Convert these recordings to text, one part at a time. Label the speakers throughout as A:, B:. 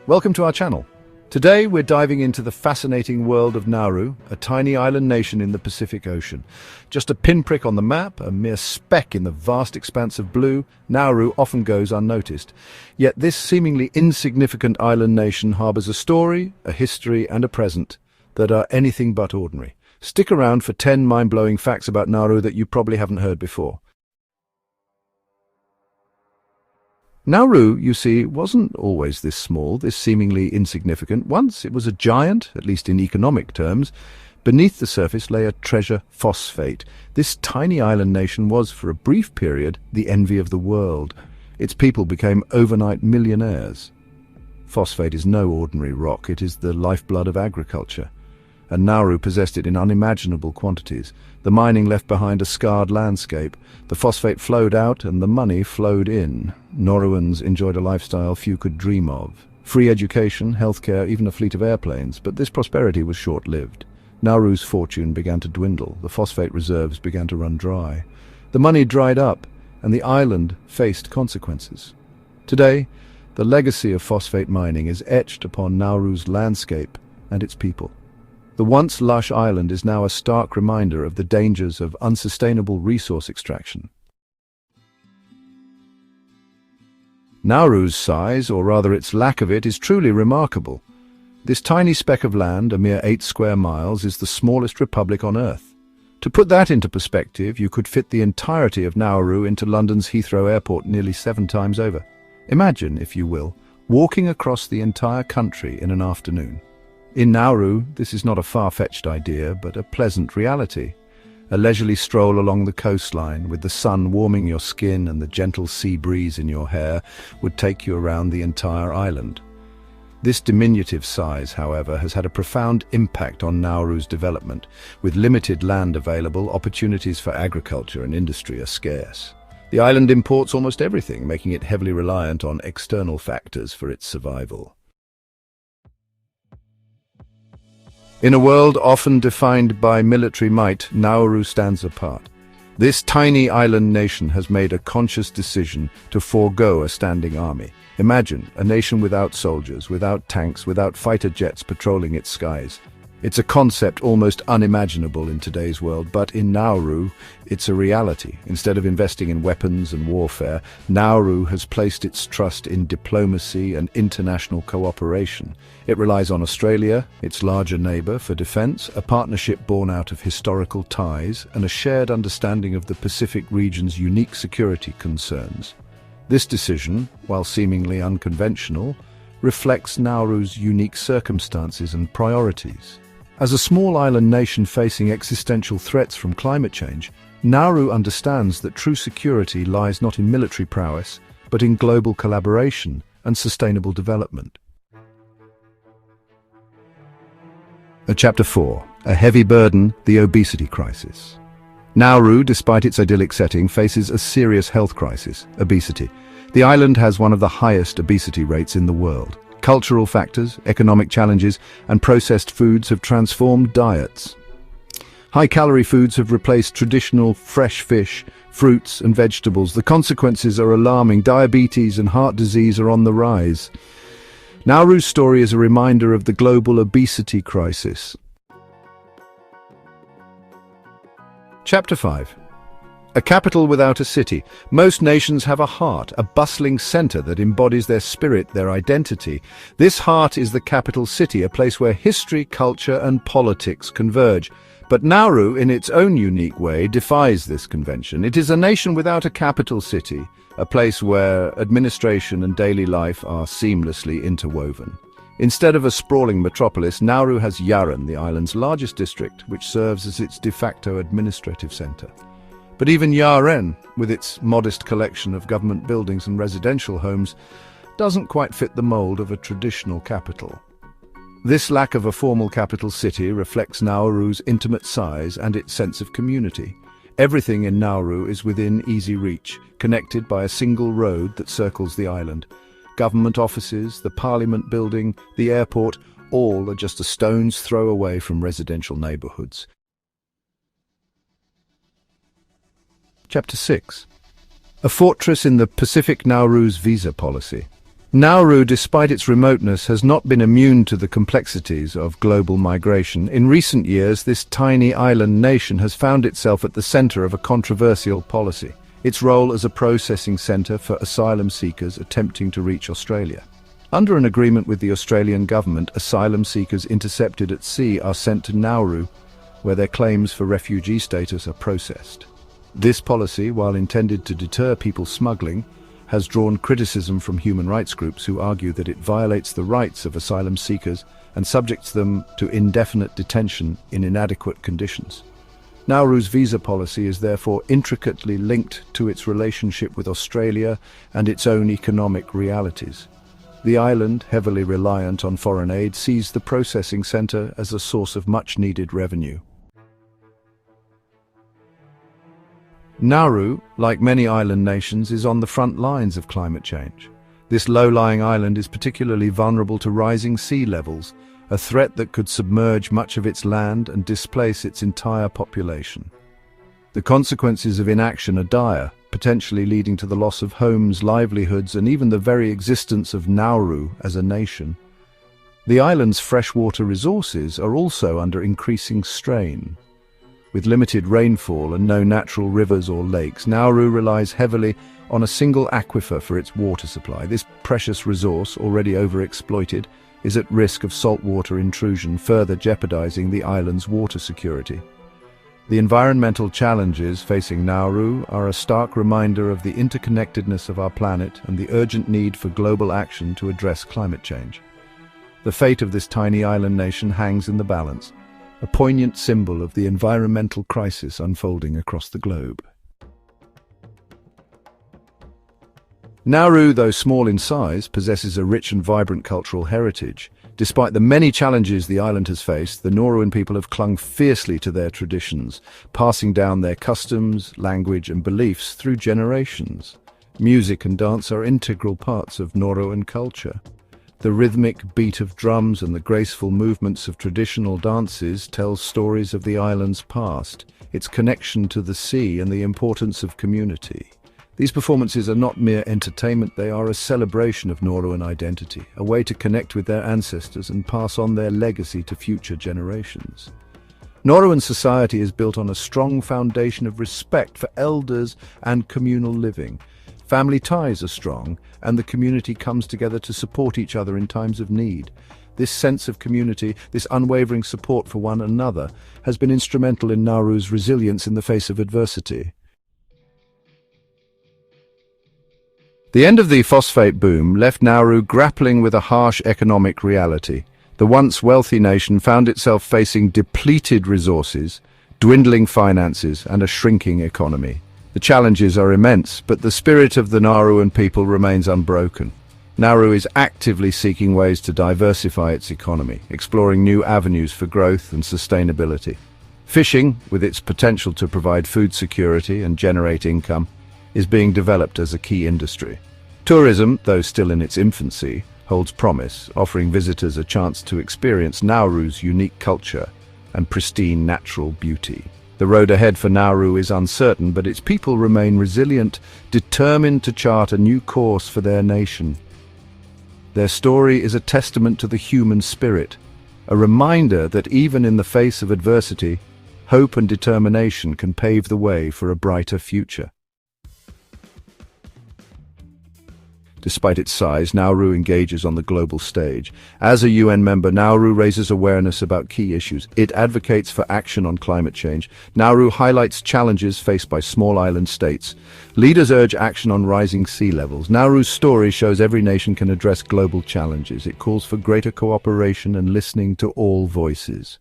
A: Welcome to our channel. Today we're diving into the fascinating world of Nauru, a tiny island nation in the Pacific Ocean. Just a pinprick on the map, a mere speck in the vast expanse of blue, Nauru often goes unnoticed. Yet this seemingly insignificant island nation harbors a story, a history and a present that are anything but ordinary. Stick around for 10 mind-blowing facts about Nauru that you probably haven't heard before. Nauru, you see, wasn't always this small, this seemingly insignificant. Once it was a giant, at least in economic terms. Beneath the surface lay a treasure phosphate. This tiny island nation was, for a brief period, the envy of the world. Its people became overnight millionaires. Phosphate is no ordinary rock, it is the lifeblood of agriculture. And Nauru possessed it in unimaginable quantities. The mining left behind a scarred landscape. The phosphate flowed out and the money flowed in. Nauruans enjoyed a lifestyle few could dream of. Free education, healthcare, even a fleet of airplanes, but this prosperity was short-lived. Nauru's fortune began to dwindle. The phosphate reserves began to run dry. The money dried up and the island faced consequences. Today, the legacy of phosphate mining is etched upon Nauru's landscape and its people. The once lush island is now a stark reminder of the dangers of unsustainable resource extraction. Nauru's size, or rather its lack of it, is truly remarkable. This tiny speck of land, a mere 8 square miles, is the smallest republic on Earth. To put that into perspective, you could fit the entirety of Nauru into London's Heathrow Airport nearly 7 times over. Imagine, if you will, walking across the entire country in an afternoon. In Nauru, this is not a far-fetched idea, but a pleasant reality. A leisurely stroll along the coastline, with the sun warming your skin and the gentle sea breeze in your hair, would take you around the entire island. This diminutive size, however, has had a profound impact on Nauru's development. With limited land available, opportunities for agriculture and industry are scarce. The island imports almost everything, making it heavily reliant on external factors for its survival. In a world often defined by military might, Nauru stands apart. This tiny island nation has made a conscious decision to forego a standing army. Imagine a nation without soldiers, without tanks, without fighter jets patrolling its skies. It's a concept almost unimaginable in today's world, but in Nauru, it's a reality. Instead of investing in weapons and warfare, Nauru has placed its trust in diplomacy and international cooperation. It relies on Australia, its larger neighbour, for defence, a partnership born out of historical ties, and a shared understanding of the Pacific region's unique security concerns. This decision, while seemingly unconventional, reflects Nauru's unique circumstances and priorities. As a small island nation facing existential threats from climate change, Nauru understands that true security lies not in military prowess, but in global collaboration and sustainable development. Chapter 4. A heavy burden, the obesity crisis. Nauru, despite its idyllic setting, faces a serious health crisis: obesity. The island has one of the highest obesity rates in the world. Cultural factors, economic challenges, and processed foods have transformed diets. High-calorie foods have replaced traditional fresh fish, fruits, and vegetables. The consequences are alarming. Diabetes and heart disease are on the rise. Nauru's story is a reminder of the global obesity crisis. Chapter 5. A capital without a city. Most nations have a heart, a bustling center that embodies their spirit, their identity. This heart is the capital city, a place where history, culture, and politics converge. But Nauru, in its own unique way, defies this convention. It is a nation without a capital city, a place where administration and daily life are seamlessly interwoven. Instead of a sprawling metropolis, Nauru has Yaren, the island's largest district, which serves as its de facto administrative center. But even Yaren, with its modest collection of government buildings and residential homes, doesn't quite fit the mold of a traditional capital. This lack of a formal capital city reflects Nauru's intimate size and its sense of community. Everything in Nauru is within easy reach, connected by a single road that circles the island. Government offices, the parliament building, the airport, all are just a stone's throw away from residential neighborhoods. Chapter 6. A fortress in the Pacific. Nauru's visa policy. Nauru, despite its remoteness, has not been immune to the complexities of global migration. In recent years, this tiny island nation has found itself at the center of a controversial policy: its role as a processing center for asylum seekers attempting to reach Australia. Under an agreement with the Australian government, asylum seekers intercepted at sea are sent to Nauru, where their claims for refugee status are processed. This policy, while intended to deter people smuggling, has drawn criticism from human rights groups who argue that it violates the rights of asylum seekers and subjects them to indefinite detention in inadequate conditions. Nauru's visa policy is therefore intricately linked to its relationship with Australia and its own economic realities. The island, heavily reliant on foreign aid, sees the processing centre as a source of much-needed revenue. Nauru, like many island nations, is on the front lines of climate change. This low-lying island is particularly vulnerable to rising sea levels, a threat that could submerge much of its land and displace its entire population. The consequences of inaction are dire, potentially leading to the loss of homes, livelihoods, and even the very existence of Nauru as a nation. The island's freshwater resources are also under increasing strain. With limited rainfall and no natural rivers or lakes, Nauru relies heavily on a single aquifer for its water supply. This precious resource, already overexploited, is at risk of saltwater intrusion, further jeopardizing the island's water security. The environmental challenges facing Nauru are a stark reminder of the interconnectedness of our planet and the urgent need for global action to address climate change. The fate of this tiny island nation hangs in the balance, a poignant symbol of the environmental crisis unfolding across the globe. Nauru, though small in size, possesses a rich and vibrant cultural heritage. Despite the many challenges the island has faced, the Nauruan people have clung fiercely to their traditions, passing down their customs, language, and beliefs through generations. Music and dance are integral parts of Nauruan culture. The rhythmic beat of drums and the graceful movements of traditional dances tell stories of the island's past, its connection to the sea, and the importance of community. These performances are not mere entertainment, they are a celebration of Nauruan identity, a way to connect with their ancestors and pass on their legacy to future generations. Nauruan society is built on a strong foundation of respect for elders and communal living. Family ties are strong, and the community comes together to support each other in times of need. This sense of community, this unwavering support for one another, has been instrumental in Nauru's resilience in the face of adversity. The end of the phosphate boom left Nauru grappling with a harsh economic reality. The once wealthy nation found itself facing depleted resources, dwindling finances, and a shrinking economy. The challenges are immense, but the spirit of the Nauruan people remains unbroken. Nauru is actively seeking ways to diversify its economy, exploring new avenues for growth and sustainability. Fishing, with its potential to provide food security and generate income, is being developed as a key industry. Tourism, though still in its infancy, holds promise, offering visitors a chance to experience Nauru's unique culture and pristine natural beauty. The road ahead for Nauru is uncertain, but its people remain resilient, determined to chart a new course for their nation. Their story is a testament to the human spirit, a reminder that even in the face of adversity, hope and determination can pave the way for a brighter future. Despite its size, Nauru engages on the global stage. As a UN member, Nauru raises awareness about key issues. It advocates for action on climate change. Nauru highlights challenges faced by small island states. Leaders urge action on rising sea levels. Nauru's story shows every nation can address global challenges. It calls for greater cooperation and listening to all voices.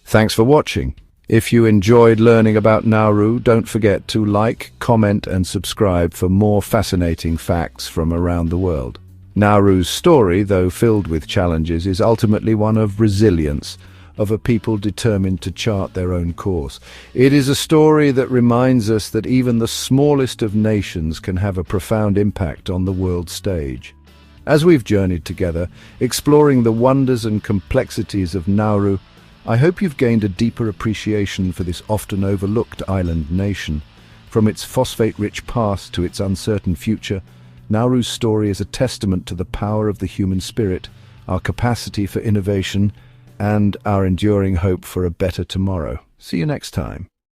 A: Thanks for watching. If you enjoyed learning about Nauru, don't forget to like, comment and subscribe for more fascinating facts from around the world. Nauru's story, though filled with challenges, is ultimately one of resilience, of a people determined to chart their own course. It is a story that reminds us that even the smallest of nations can have a profound impact on the world stage. As we've journeyed together, exploring the wonders and complexities of Nauru, I hope you've gained a deeper appreciation for this often overlooked island nation. From its phosphate-rich past to its uncertain future, Nauru's story is a testament to the power of the human spirit, our capacity for innovation, and our enduring hope for a better tomorrow. See you next time.